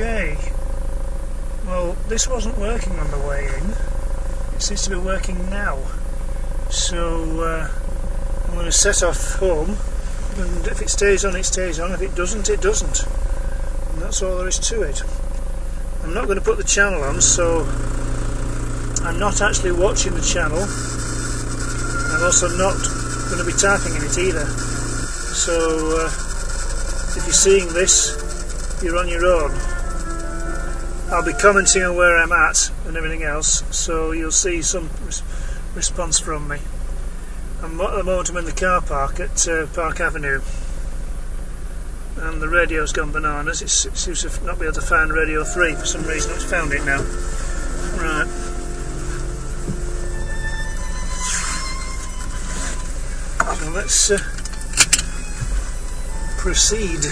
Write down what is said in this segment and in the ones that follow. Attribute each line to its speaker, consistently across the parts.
Speaker 1: Okay, well this wasn't working on the way in, it seems to be working now, so I'm going to set off home, and if it stays on it stays on, if it doesn't it doesn't, and that's all there is to it. I'm not going to put the channel on, so I'm not actually watching the channel. I'm also not going to be typing in it either, so if you're seeing this, you're on your own. I'll be commenting on where I'm at and everything else, so you'll see some response from me. At the moment I'm in the car park at Park Avenue, and the radio's gone bananas. It seems to not be able to find Radio 3 for some reason. It's found it now. Right. So let's proceed,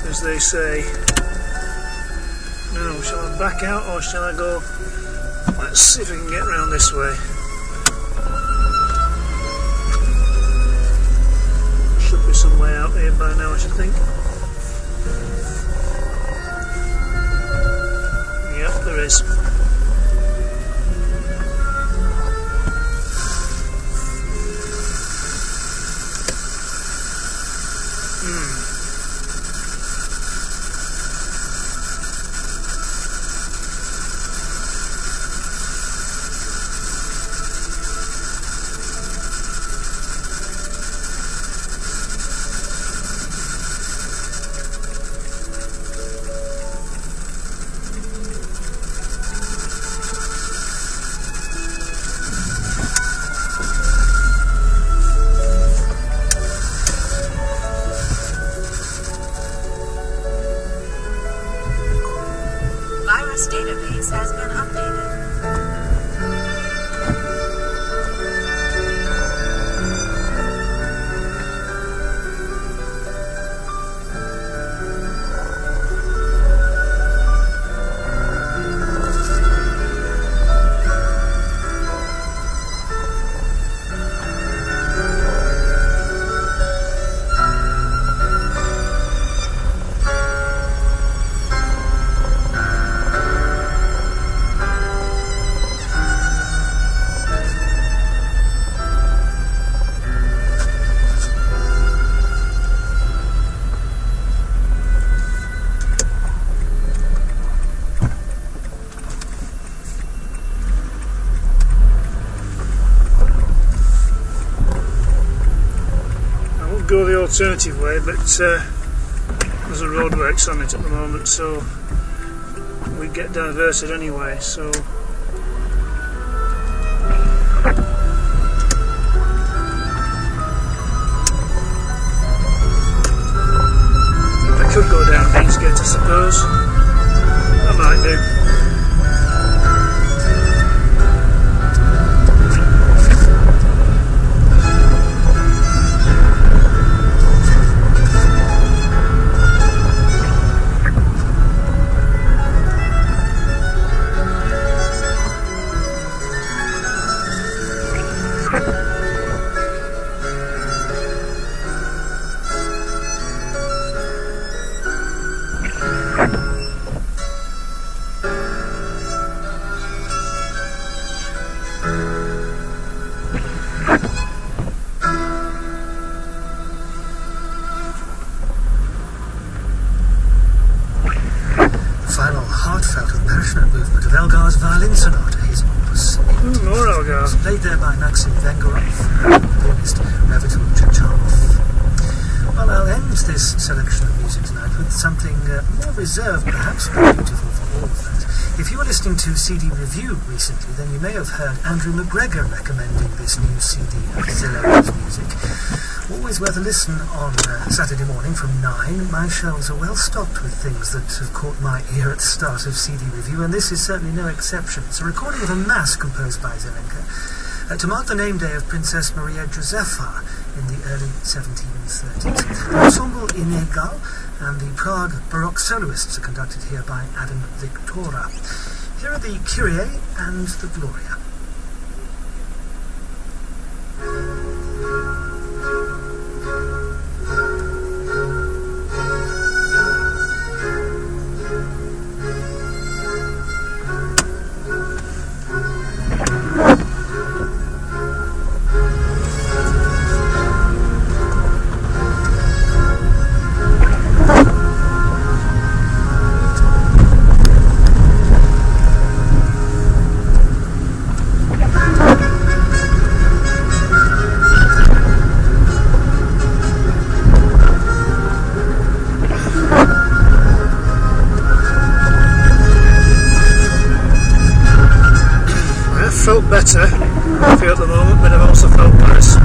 Speaker 1: as they say. Now, shall I back out or shall I go? Let's see if we can get round this way. Should be some way out here by now, I should think. Yep, there is.
Speaker 2: Database has been updated.
Speaker 1: Go the alternative way, but there's a roadworks on it at the moment, so we get diverted anyway. So I could go down Deansgate, I suppose. I might do.
Speaker 3: Movement of Elgar's violin sonata, his opus 8.
Speaker 1: More Elgar.
Speaker 3: Played there by Maxim Vengerov, pianist Revital Chechanov. Well, I'll end this selection of music tonight with something more reserved, perhaps, but beautiful for all of that. If you were listening to CD Review recently, then you may have heard Andrew McGregor recommending this new CD of Zillow's music. Always worth a listen on Saturday morning from 9. My shelves are well stocked with things that have caught my ear at the start of CD Review, and this is certainly no exception. It's a recording of a mass composed by Zelenka to mark the name day of Princess Maria Josefa in the early 1730s. The ensemble Inegal and the Prague Baroque soloists are conducted here by Adam Victora. Here are the Kyrie and the Gloria.
Speaker 1: better, I feel at the moment, but I've also felt worse.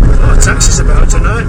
Speaker 1: A lot of taxis about tonight.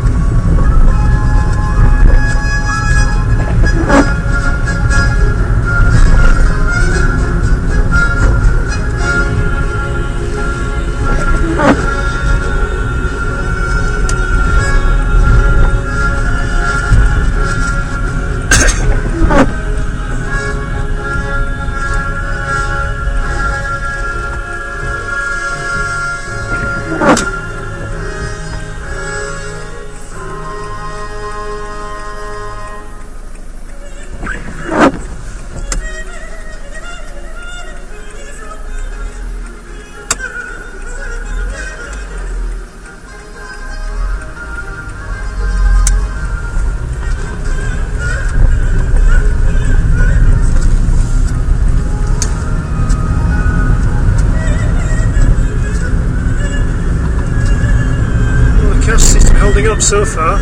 Speaker 1: Holding up so far.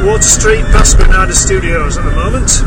Speaker 1: Water Street past Granada Studios at the moment.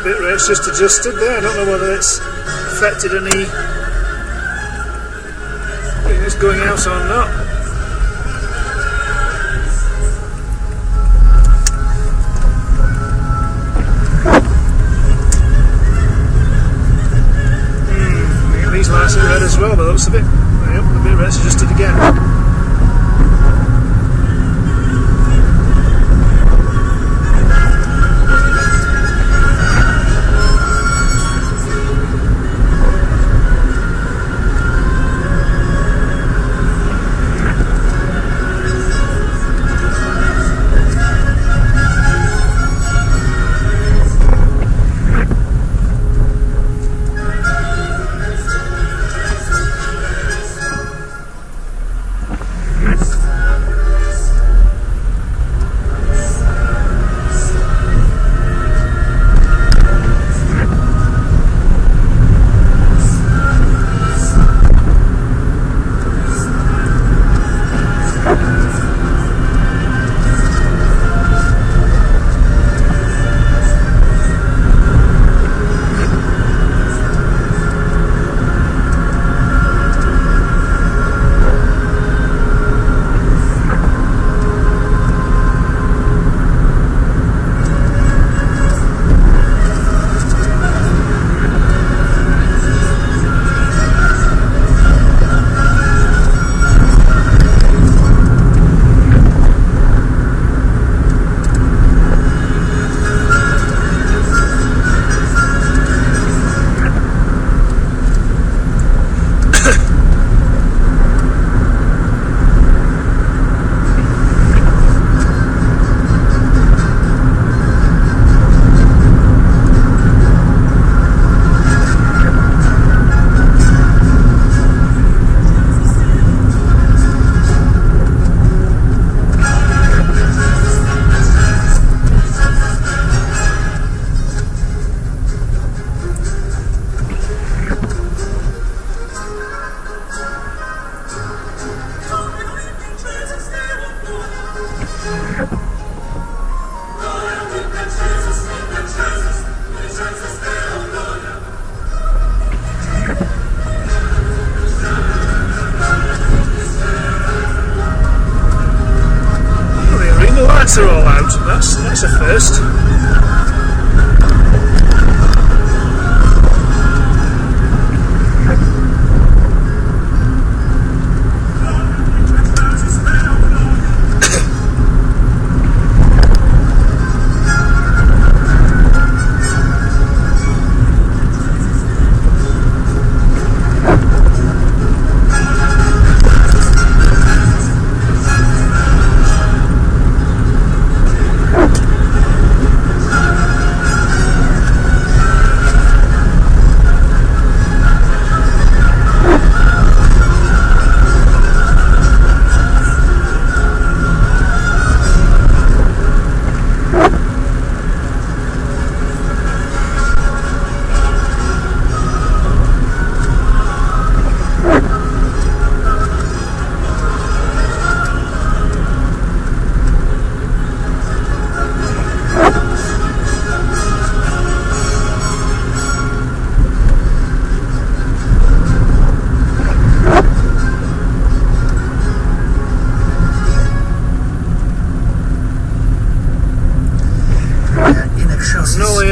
Speaker 1: Bit rate's just adjusted there. I don't know whether it's affected any thing that's going out or not. I think these lights are red as well, but looks a bit. Yep, the bit rate's adjusted again. lights are all out. That's a first.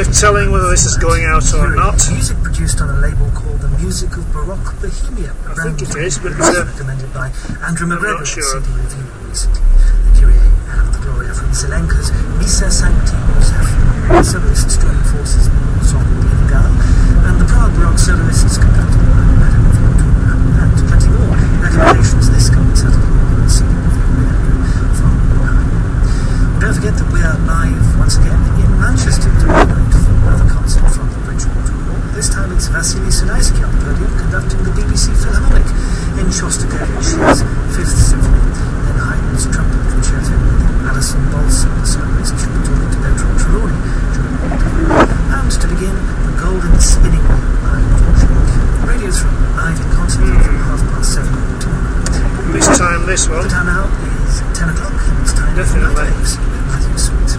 Speaker 1: of telling whether this is going out or not.
Speaker 3: Music produced on a label called the Music of Baroque Bohemia.
Speaker 1: I think it is, but
Speaker 3: recommended by Andrew McGregor
Speaker 1: not
Speaker 3: at
Speaker 1: sure.
Speaker 3: CD Review recently. The Kyrie and the Gloria from Zelenka's Missa Sancti Joseph. Soloists joining forces with Ensemble Ingal, and the Prague Baroque soloists conducted by Madame Viotura, and plenty more recommendations this coming Saturday on CD Review with Andrew from Nine. Don't forget that we are live once again in Manchester tomorrow night for another concert from the Bridgewater Hall. This time it's Vasily Sinaisky on the podium conducting the BBC Philharmonic in Shostakovich's Fifth Symphony, then Haydn's Trumpet Concerto with Alison Balsa, the soloist, she'll be talking to Bertrand Trelawney during the interview. And to begin, the Golden Spinning Wheel by George Locke. Radio 3, live in concert from 7:30 tomorrow.
Speaker 1: This time, this one.
Speaker 3: The time now is 10 o'clock, and it's time
Speaker 1: Definitely.
Speaker 3: for Mondays with Matthew Sweet.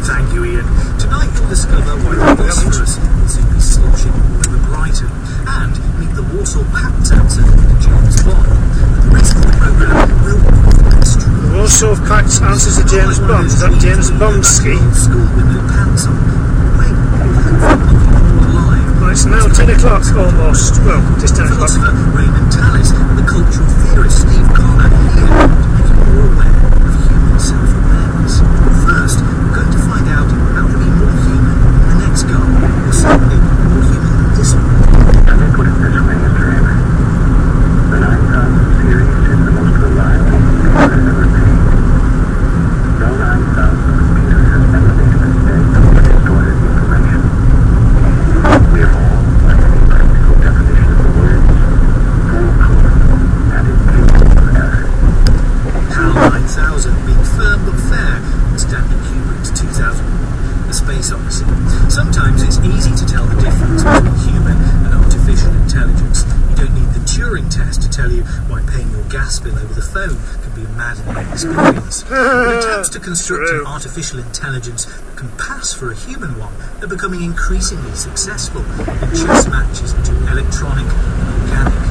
Speaker 4: Thank you, Ian. Tonight you'll discover why the Bosphorus will soon be sloshing all over Brighton, and meet the Warsaw Pap dancer James Bond. The rest of the programme will be pedestrian.
Speaker 1: Warsaw Pact answers to James Bond. Is that James Bondski?
Speaker 4: School with no pants on. Wait, alive.
Speaker 1: Well, it's now 10 o'clock almost. Well, it is 10 o'clock.
Speaker 4: Philosopher Raymond Tallis and the cultural theorist Steve Connor here to make you more aware of human self-awareness. First, we're going to find out how to be more human in the next garden, or certainly more human than this one.
Speaker 5: Let me put it this way, Mr. Hamer. The 9000 series is the most reliable computer ever made. No 9000 computer has ever made a mistake or distorted information. We are all, by any practical definition of the word, foolproof and incapable of error.
Speaker 4: HAL 9000 being firm but fair in Stanley Kubrick's 2001 A Space Odyssey. Sometimes it's easy to tell the difference between human and artificial intelligence. You don't need the Turing test to tell you why paying your gas bill over the phone can be a maddening experience. But attempts to construct an artificial intelligence that can pass for a human one are becoming increasingly successful in chess matches between electronic and organic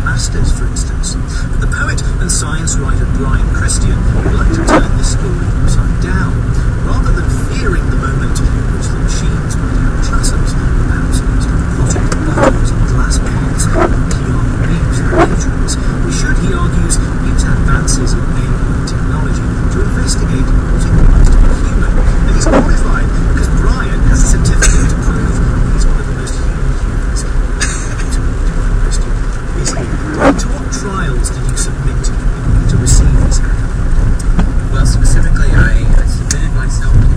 Speaker 4: masters, for instance. But the poet and science writer Brian Christian would like to turn this story upside down. Rather than fearing the moment in which the machines might outclass us, perhaps start plotting bottles on glass pots and Keanu Reeves and Matrix, we should, he argues, use advances in AI technology to investigate what it means to be human. And he's qualified because Brian has a certificate to prove he's one of the most human humans. Christian, is he? To what trials did you submit to receive this accolade?
Speaker 6: Well, specifically, I submitted myself to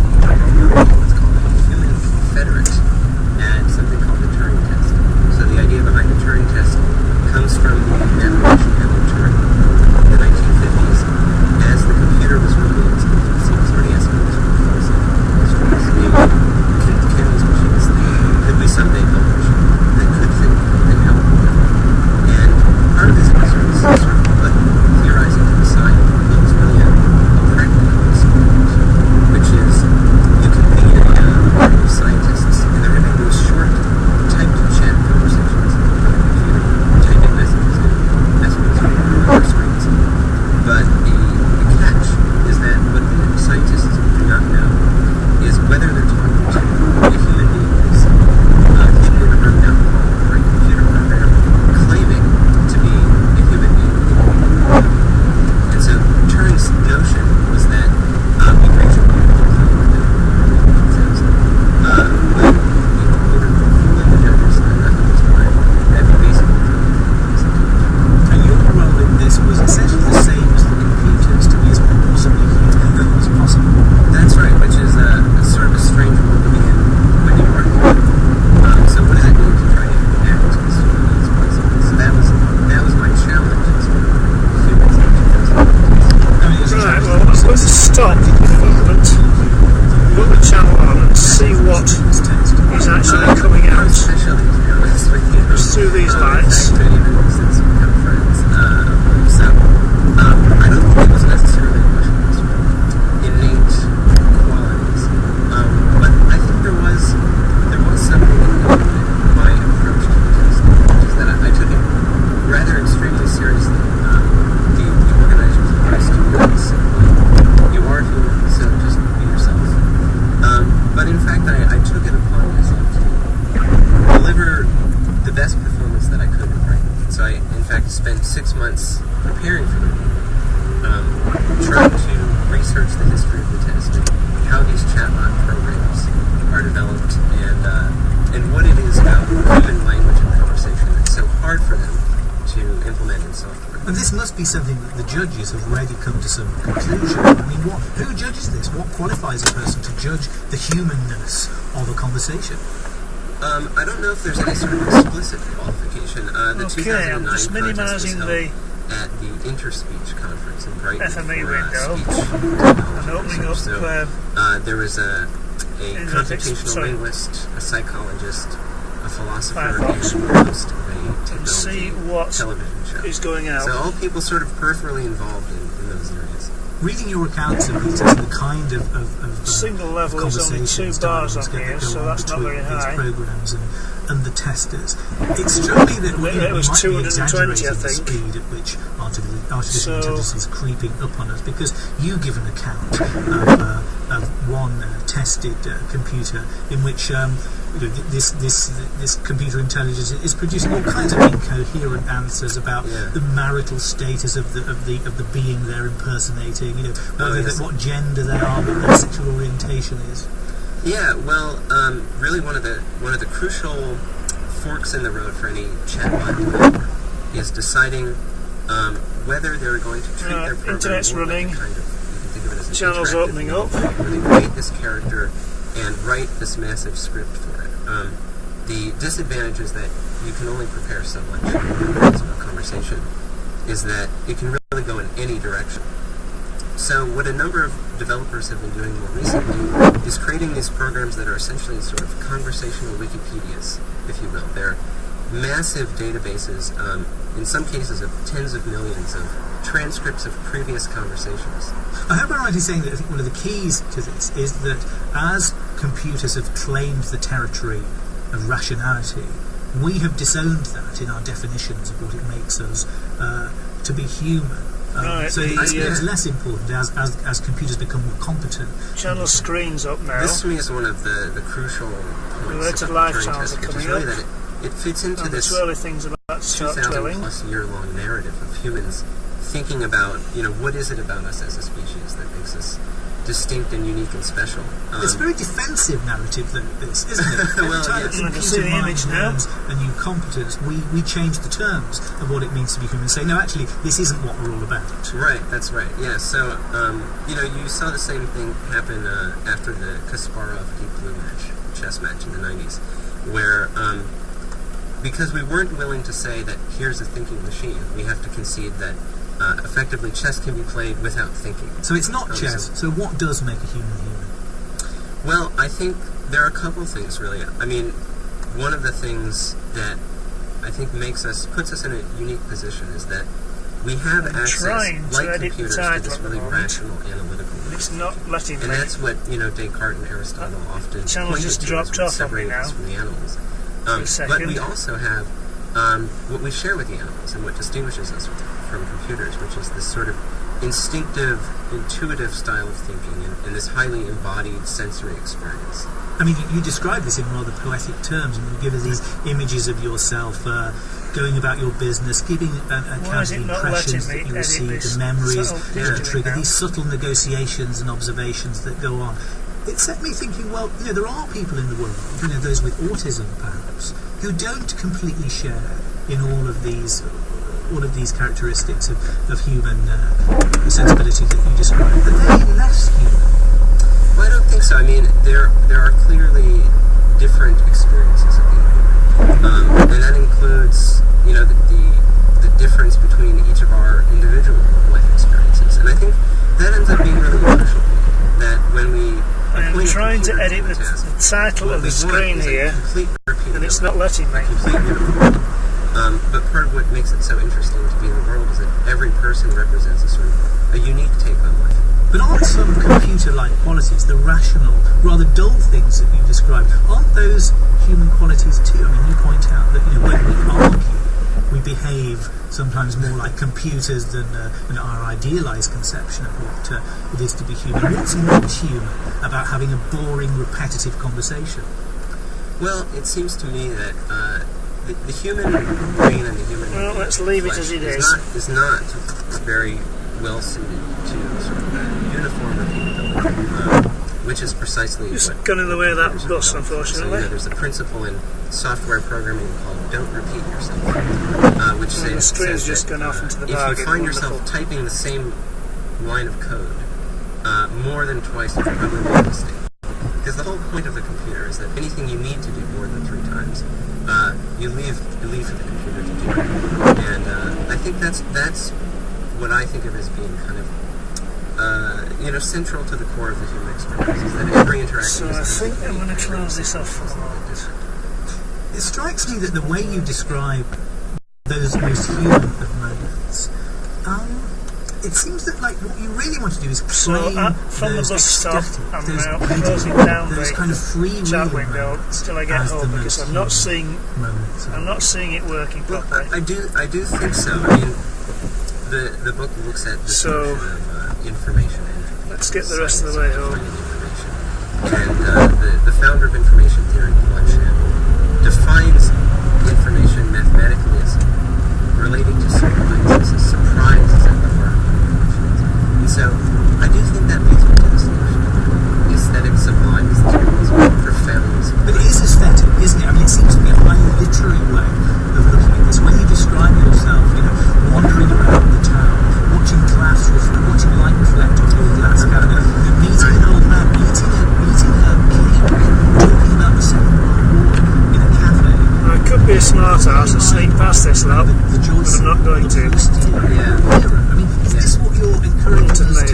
Speaker 6: what's called a human confederate and something called the Turing test. So the idea behind the Turing test comes from the definition of Turing in the 1950s. As the computer was released, it seems pretty escalated. Kimmy's machines could be someday built machine that could think and help. And part of this concern is sort of theorizing to the side is really a practical experience, which is you can be a group of scientists and they're having those short typed chat conversations on the computer, typing messages in messages on screens. But the catch is that what the scientists do not know is whether they're talking to a human being who's capable of running down the hall or a computer program claiming to be a human being. And so Turing's notion was that we reach a point when in order to fulfill the judges enough of his time, that we basically
Speaker 4: And your role in this was essentially the same as the computers, to be as possibly human as possible.
Speaker 6: That's right, which is sort of a strange role to be in when you work. So what does it mean to try to act as humanly as possible? So that was my challenge as humans in 2000.
Speaker 1: Right, well, I'm going to stop for a moment, put the channel on and see what is actually coming out.
Speaker 6: Especially, to be honest with you.
Speaker 1: Just through these lights.
Speaker 6: In fact, since we become friends. So, I don't think it was necessarily a question of sort of innate qualities. But I think there was something in my approach to the test, which is that I took it rather extremely seriously. The organizers advised you really simply, you are human, so just be yourself. But in fact, I took it upon fact, spent 6 months preparing for the movie, trying to research the history of the test and how these chatbot programs are developed and what it is about human language and conversation that's so hard for them to implement in software.
Speaker 3: And this must be something that the judges have already come to some conclusion. I mean, who judges this? What qualifies a person to judge the humanness of a conversation?
Speaker 6: I don't know if there's any sort of explicit qualification. The
Speaker 1: Okay, I'm
Speaker 6: 2009
Speaker 1: just
Speaker 6: contest was
Speaker 1: minimising
Speaker 6: held
Speaker 1: the
Speaker 6: at the Interspeech conference in Brighton
Speaker 1: FME
Speaker 6: for,
Speaker 1: window
Speaker 6: speech
Speaker 1: and opening up
Speaker 6: So there was a computational linguist, a psychologist, a philosopher,
Speaker 1: Firefox.
Speaker 6: and a host of a
Speaker 1: and
Speaker 6: technology
Speaker 1: see what
Speaker 6: television show.
Speaker 1: is going out.
Speaker 6: So all people sort of peripherally involved in those areas.
Speaker 3: Reading your accounts of these, the kind of
Speaker 1: Single level is only 2 bars on here, so that's not very high.
Speaker 3: Programs and the testers. It struck me that
Speaker 1: It was
Speaker 3: might be
Speaker 1: 220,
Speaker 3: exaggerating
Speaker 1: I
Speaker 3: the
Speaker 1: think.
Speaker 3: speed at which artificial intelligence is creeping up on us, because you give an account of one tested computer in which this computer intelligence is producing all kinds of incoherent answers about the marital status of the being they're impersonating, what gender they are, what their sexual orientation is.
Speaker 6: Yeah, well, really one of the crucial forks in the road for any chatbot developer is deciding whether they're going to treat their program
Speaker 1: Internet's
Speaker 6: more
Speaker 1: running.
Speaker 6: like a kind of, you can think of it as an
Speaker 1: Channels
Speaker 6: interactive
Speaker 1: opening up.
Speaker 6: novel, where they create this character and write this massive script for it. The disadvantage is that you can only prepare so much about conversation, is that it can really go in any direction. So what a number of developers have been doing more recently is creating these programs that are essentially sort of conversational Wikipedias, if you will. They're massive databases, in some cases of tens of millions of transcripts of previous conversations.
Speaker 3: I hope I'm right in saying that I think one of the keys to this is that as computers have claimed the territory of rationality, we have disowned that in our definitions of what it makes us to be human. So it's less important as computers become more competent.
Speaker 1: Channel screens up now.
Speaker 6: This to me is one of the crucial points
Speaker 1: Related
Speaker 6: about
Speaker 1: live
Speaker 6: Turing
Speaker 1: channels
Speaker 6: test,
Speaker 1: are
Speaker 6: which is
Speaker 1: coming
Speaker 6: really
Speaker 1: up.
Speaker 6: that it fits into
Speaker 1: And the
Speaker 6: this
Speaker 1: twirly things about to start
Speaker 6: 2,000
Speaker 1: twirling.
Speaker 6: plus year long narrative of humans thinking about, what is it about us as a species that makes us distinct and unique and special.
Speaker 3: It's a very defensive narrative, this, isn't it? Every
Speaker 6: Well,
Speaker 3: time
Speaker 6: yes.
Speaker 3: a
Speaker 1: I can see
Speaker 3: computer
Speaker 1: the
Speaker 3: mind
Speaker 1: image now.
Speaker 3: learns a new competence, we change the terms of what it means to be human and say, no, actually, this isn't what we're all about.
Speaker 6: Right, that's right. Yeah, so, you saw the same thing happen after the Kasparov Deep Blue match, chess match in the 90s, where, because we weren't willing to say that here's a thinking machine, we have to concede that effectively chess can be played without thinking.
Speaker 3: So it's not chess. So what does make a human human?
Speaker 6: Well, I think there are a couple things, really. I mean, one of the things that I think puts us in a unique position is that we have access,
Speaker 1: trying to
Speaker 6: like
Speaker 1: edit the
Speaker 6: computers, to
Speaker 1: title
Speaker 6: this
Speaker 1: at the
Speaker 6: really
Speaker 1: moment.
Speaker 6: rational, analytical mind.
Speaker 1: It's not letting me.
Speaker 6: And that's what, Descartes and Aristotle often
Speaker 1: channel's
Speaker 6: pointed
Speaker 1: just
Speaker 6: to
Speaker 1: dropped
Speaker 6: as what
Speaker 1: off on me
Speaker 6: separates us
Speaker 1: now.
Speaker 6: from the animals.
Speaker 1: For a
Speaker 6: But
Speaker 1: second.
Speaker 6: we also have what we share with the animals and what distinguishes us from computers, which is this sort of instinctive, intuitive style of thinking and this highly embodied sensory experience.
Speaker 3: I mean, you describe this in rather poetic terms, and you give us these images of yourself going about your business, giving an
Speaker 1: Why
Speaker 3: account
Speaker 1: is
Speaker 3: of
Speaker 1: it
Speaker 3: the
Speaker 1: not
Speaker 3: impressions
Speaker 1: letting me
Speaker 3: that you
Speaker 1: edit
Speaker 3: receive,
Speaker 1: this?
Speaker 3: the memories
Speaker 1: So,
Speaker 3: that
Speaker 1: yeah.
Speaker 3: you trigger, these subtle negotiations and observations that go on. It set me thinking, well, there are people in the world, those with autism perhaps, who don't completely share in all of these characteristics of human sensibility that you describe. Are they less human?
Speaker 6: Well, I don't think so. I mean, there are clearly different experiences of being human, and that includes, the difference between each of our individual life experiences. And I think that ends up being really crucial. That when we
Speaker 1: I am
Speaker 6: appoint a
Speaker 1: trying to
Speaker 6: computer
Speaker 1: edit the
Speaker 6: a task,
Speaker 1: title
Speaker 6: what
Speaker 1: of the
Speaker 6: we want
Speaker 1: screen
Speaker 6: is a
Speaker 1: here,
Speaker 6: complete
Speaker 1: and it's not letting me.
Speaker 6: complete uniform. But part of what makes it so interesting to be in the world is that every person represents a sort of a unique take on life.
Speaker 3: But aren't some computer-like qualities, the rational, rather dull things that you described, aren't those human qualities too? I mean, you point out that when we argue, we behave sometimes more like computers than our idealised conception of what it is to be human. What's not human about having a boring, repetitive conversation?
Speaker 6: Well, it seems to me that the human brain and the human
Speaker 1: Well, let's leave it
Speaker 6: flesh
Speaker 1: as it
Speaker 6: is not very well suited to sort of uniform repeatability, which is precisely
Speaker 1: Just
Speaker 6: what
Speaker 1: gone in the way of that
Speaker 6: computers are
Speaker 1: bus,
Speaker 6: built for.
Speaker 1: unfortunately.
Speaker 6: So, there's a principle in software programming called "don't repeat yourself," which
Speaker 1: And the string's
Speaker 6: says
Speaker 1: just
Speaker 6: that,
Speaker 1: gone off into the
Speaker 6: if
Speaker 1: bargain.
Speaker 6: you find
Speaker 1: Wonderful.
Speaker 6: yourself typing the same line of code more than twice, you probably make a mistake. Because the whole point of the computer is that anything you need to do more than 3 times, you leave for the computer to do. And I think that's what I think of as being kind of central to the core of the human experience, is that every interaction
Speaker 1: So I
Speaker 6: is
Speaker 1: think I'm going to close this off for the moment.
Speaker 3: It strikes me that the way you describe those most human of moments, it seems that like what you really want to do is
Speaker 1: So
Speaker 3: claim
Speaker 1: from the
Speaker 3: those
Speaker 1: bus stop,
Speaker 3: ecstatic,
Speaker 1: I'm
Speaker 3: those
Speaker 1: now
Speaker 3: beautiful,
Speaker 1: closing down
Speaker 3: those
Speaker 1: the
Speaker 3: kind of free
Speaker 1: chat window till I get home, because I'm not seeing it working
Speaker 6: Well,
Speaker 1: properly.
Speaker 6: I do think so. I mean, the book looks at this
Speaker 1: So,
Speaker 6: notion of information entropy.
Speaker 1: Let's get the rest of the way home.
Speaker 6: And the founder of information theory, Bloodshed, defines information mathematically as relating to surprises. Surprise is at the heart of information. And so, I do think that leads me to this notion of aesthetic sublime is profound.
Speaker 3: But it is aesthetic, isn't it? I mean, it seems to be a highly literary way of looking at this. When you describe yourself, wandering around the town, watching light reflect off your glass cabinet, meeting an old man, eating a cake, talking about the Second World War in a cafe.
Speaker 1: I could be a smart ass and sneak past this lot,
Speaker 3: The joy
Speaker 1: but I'm not going to.
Speaker 3: I mean, is this what you're encouraging us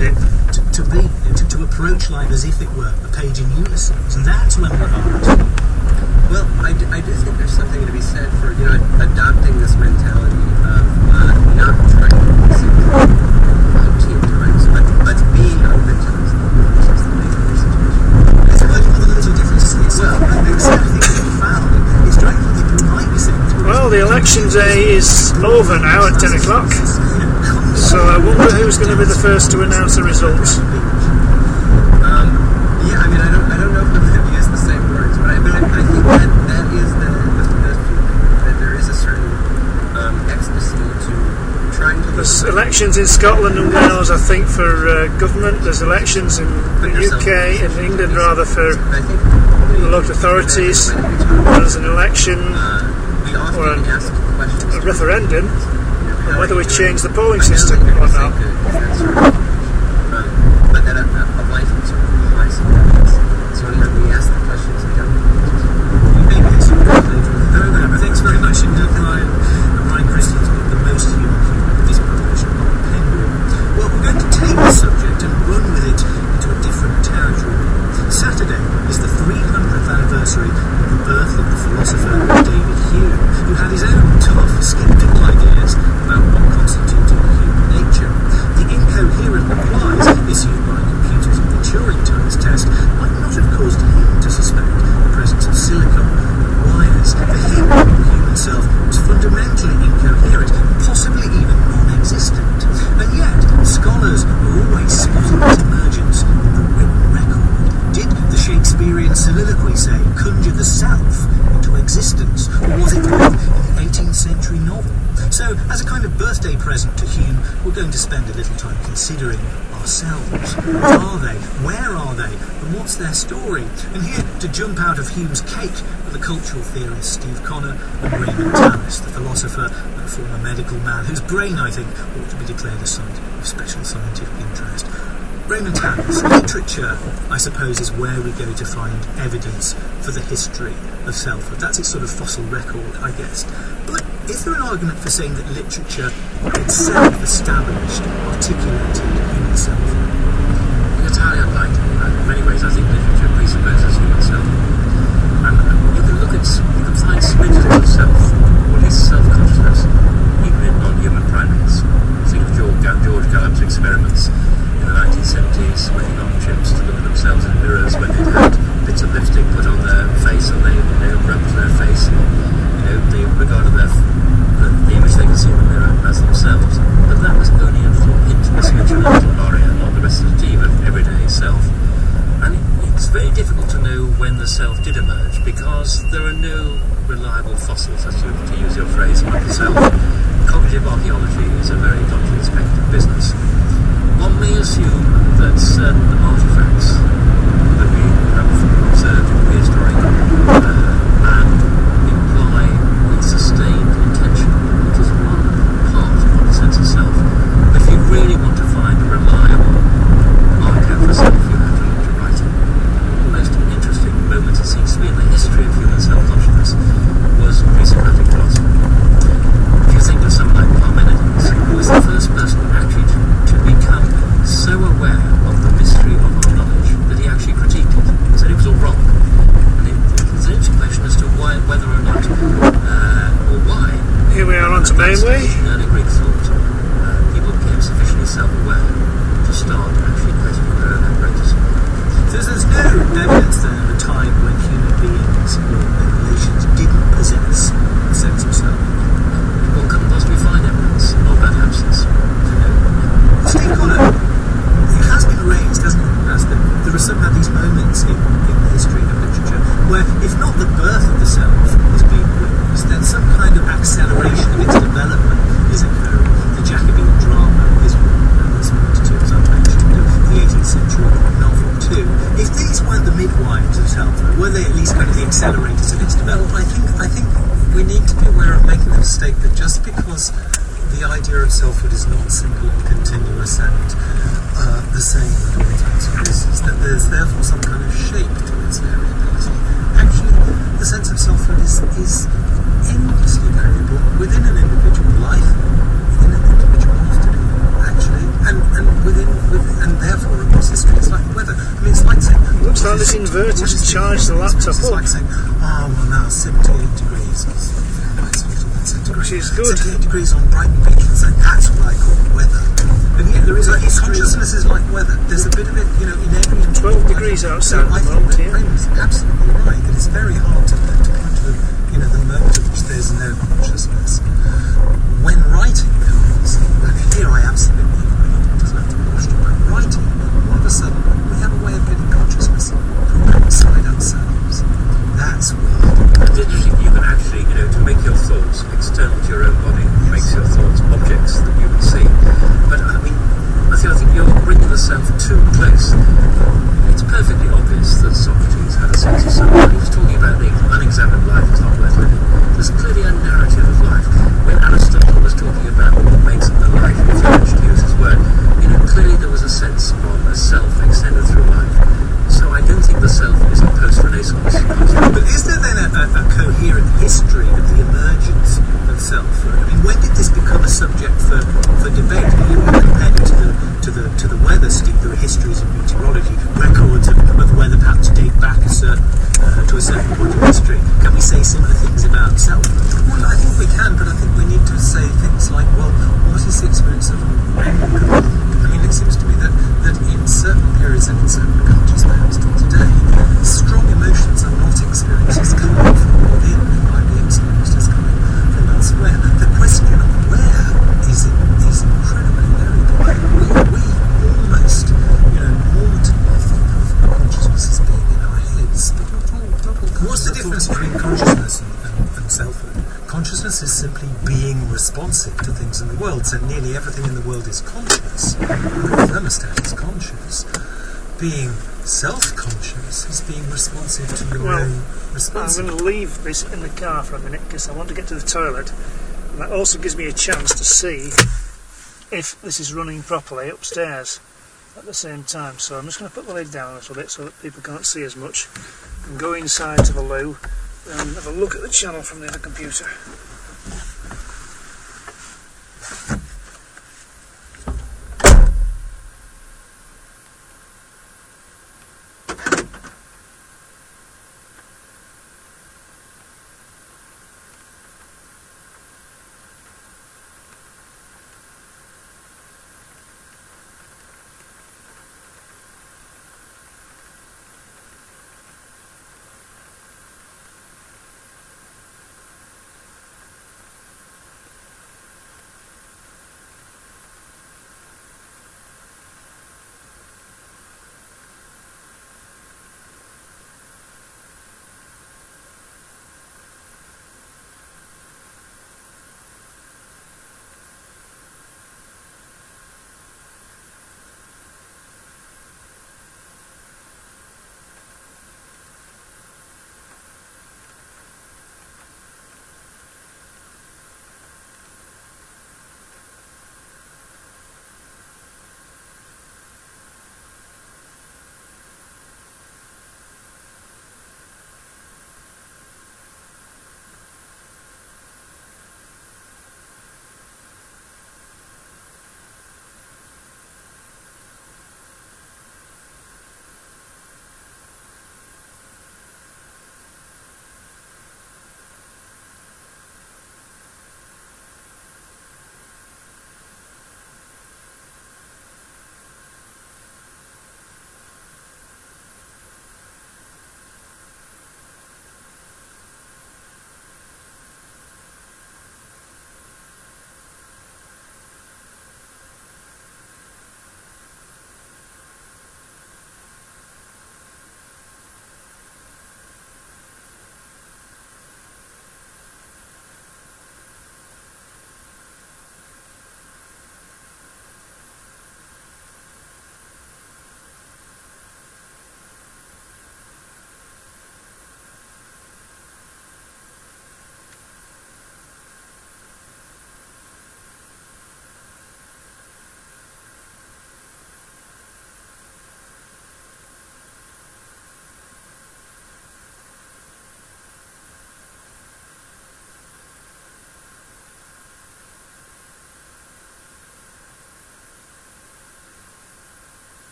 Speaker 3: to approach life as if it were a page in Ulysses? And that's when we're art.
Speaker 6: Well, I do think there's something to be said for adopting this mentality of not trying to team directs, but being open to those things as the nature of the situation.
Speaker 3: It's working with a little difference. It's something that you found. It's trying to think you might be saying to us.
Speaker 1: Well, the election day is over now at 10 o'clock, so I wonder who's going to be the first to announce the results.
Speaker 6: Yeah, I mean, I don't know if I'm going to use the same words, but I think that is the feeling, that there is a certain ecstasy to trying to...
Speaker 1: There's elections in Scotland and Wales, I think, for government. There's elections in the UK, in England rather, for the local authorities. There's an election or a referendum on whether we change the polling system or not.
Speaker 6: But that a life of sort of high significance. So when we ask the questions, we don't
Speaker 3: Thanks very much indeed, Brian. Brian Christian's been the most human of this proposition on Penguin. Well, we're going to take the subject and run with it into a different territory. Saturday is the 300th anniversary of the birth of the philosopher David Hume, who had his own tough, sceptical ideas about what constituted human nature. The incoherent replies issued by computers in the Turing test might not have caused him to suspect the presence of silicon wires. For him, the human self was fundamentally incoherent, possibly even non-existent. And yet, scholars were always spotting its emergence in the written record. Did the Shakespearean soliloquy, say, conjure the self into existence, or was it born in the 18th century novel? So, as a kind of birthday present to Hume, we're going to spend a little time considering ourselves. What are they? Where are they? And what's their story? And here, to jump out of Hume's cake, are the cultural theorists Steve Connor and Raymond Tallis, the philosopher and former medical man, whose brain, I think, ought to be declared a site of special scientific interest. Raymond Tallis, literature, I suppose, is where we go to find evidence for the history of selfhood. That's its sort of fossil record, I guess. But is there an argument for saying that literature itself established, articulated human selfhood?
Speaker 7: Entirely unlikely. In many ways, I think literature presupposes human selfhood. And you can find smidgens of self, what is self-consciousness, even in non-human primates. Think of George Gallup's experiments in the 1970s, when he got chimps to look at themselves in mirrors when they'd had bits of lipstick put on their face and they rubbed their face and they regarded the image they could see in the mirror as themselves. But that was only a intimacy of aria, not the recitative of everyday self. And it's very difficult to know when the self did emerge, because there are no reliable fossils as to in early Greek thought, people became sufficiently self-aware to start actually creating their own apparatus.
Speaker 4: So there's no evidence then of a time when human beings or their relations didn't possess a sense of self.
Speaker 7: One couldn't possibly find evidence of that absence.
Speaker 4: Steve Connor, it has been raised, hasn't it, as that there are somehow these moments in the history of literature where, if not the birth of the self is being witnessed, then some kind of acceleration of its development is occurring. The Jacobean drama is one, as I've mentioned, the 18th century novel too. If these weren't the midwives of selfhood, were they at least kind of the accelerators of its development?
Speaker 6: I think we need to be aware of making the mistake that just because the idea of selfhood is not simple and continuous and the same at all times and places, that there's therefore some kind of shape to its variability. Actually, the sense of selfhood is endlessly variable within an individual life, within an individual afternoon, actually, and therefore across history. It's like weather. I mean, it's like saying,
Speaker 1: Looks like this inverter to charge the laptop
Speaker 6: it's
Speaker 1: up.
Speaker 6: like saying, oh, well, now 78 degrees. It's a little bit centigrade.
Speaker 1: Which is good.
Speaker 6: 78 degrees on Brighton Beach, and say, that's what I call weather. And yet there is a consciousness is like weather. There's a bit of it, in every
Speaker 1: 12 degrees outside
Speaker 6: I
Speaker 1: at the
Speaker 6: think
Speaker 1: moment
Speaker 6: that
Speaker 1: here.
Speaker 6: Raymond's absolutely right. That it's very hard to point to the moment at which there's no consciousness. When writing comes, and here I absolutely agree, it doesn't have to be washed up. Writing, all of a sudden, we have a way of getting consciousness from outside ourselves. That's weird.
Speaker 7: It's interesting, you can actually, to make your thoughts external to your own body, makes your thoughts objects that you can see. But, I think you're bringing the self too close. It's perfectly obvious that Socrates had a sense of self. He was talking about the unexamined life is not worth living. There's clearly a narrative of life. When Aristotle was talking about what makes a life, if you wish to use his word, clearly there was a sense of a self extended through life. So I don't think the self is a post-Renaissance concept.
Speaker 4: But is there then a coherent history of the emergence of selfhood? I mean, when did this become a subject for debate? You compared it to the weather, Steve. There are histories of meteorology, records of weather patterns date back to a certain point in history. Can we say similar things about selfhood?
Speaker 6: Well, I think we can, but I think we need to say things like, well, what is the experience of anger? I mean, it seems to me that in certain periods and in certain cultures, perhaps till today, strong emotions are not experiences coming from within, they might be experiences coming from elsewhere. The question of where is incredibly variable. We almost, want to think of consciousness as being in our heads, but not all.
Speaker 4: What's the difference between consciousness and selfhood?
Speaker 6: Consciousness is simply being responsive to things in the world, so nearly everything in the world is conscious. The thermostat is conscious. Being self-conscious is being responsive to your own
Speaker 1: I'm
Speaker 6: responsibility.
Speaker 1: going to leave this in the car for a minute because I want to get to the toilet, and that also gives me a chance to see if this is running properly upstairs at the same time. So I'm just going to put the lid down a little bit so that people can't see as much, and go inside to the loo and have a look at the channel from the other computer.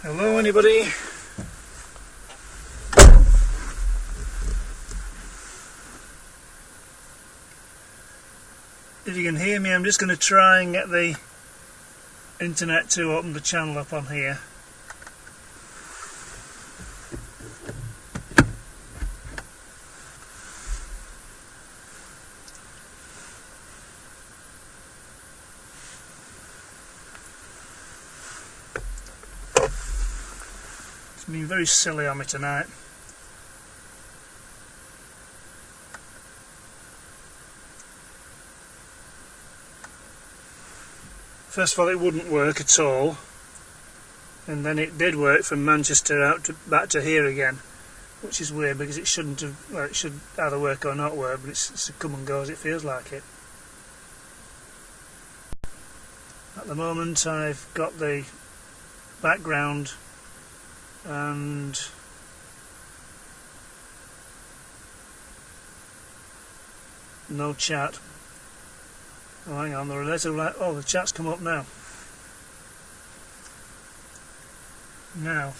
Speaker 1: Hello, anybody? If you can hear me, I'm just going to try and get the internet to open the channel up on here. It's been very silly on me tonight. First of all, it wouldn't work at all, and then it did work from Manchester out to back to here again, which is weird because it shouldn't have. Well, it should either work or not work, but it's a come and go as it feels like it. At the moment, I've got the background and no chat. Oh, hang on, oh, the chat's come up now. Now.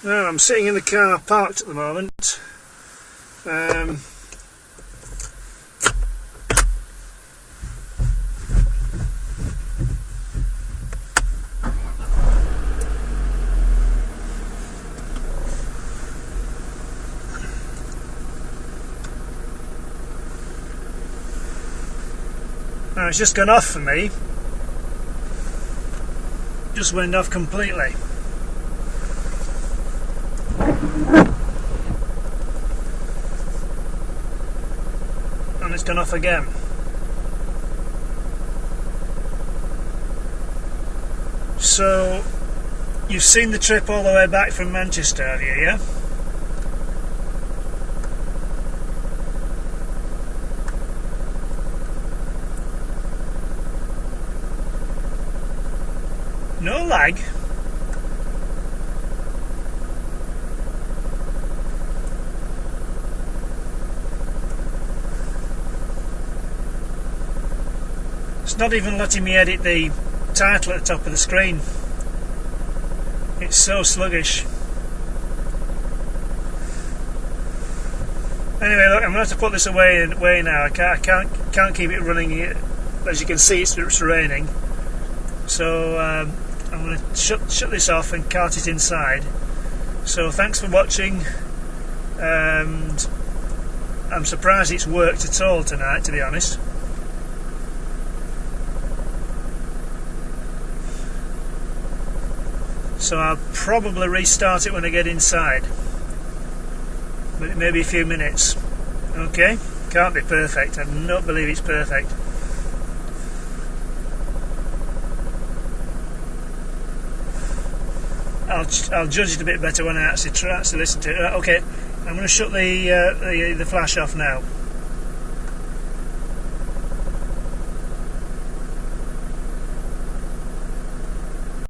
Speaker 1: Now, I'm sitting in the car parked at the moment. Now it's just gone off for me. Just went off completely. And it's gone off again. So you've seen the trip all the way back from Manchester, have you, yeah? No lag. It's not even letting me edit the title at the top of the screen. It's so sluggish. Anyway, look, I'm going to have to put this away now. I can't keep it running. As you can see, it's raining. So I'm going to shut this off and cart it inside. So thanks for watching, and I'm surprised it's worked at all tonight, to be honest. So I'll probably restart it when I get inside, but it may be a few minutes. Okay, can't be perfect. I do not believe it's perfect. I'll judge it a bit better when I actually listen to it. Okay, I'm going to shut the flash off now.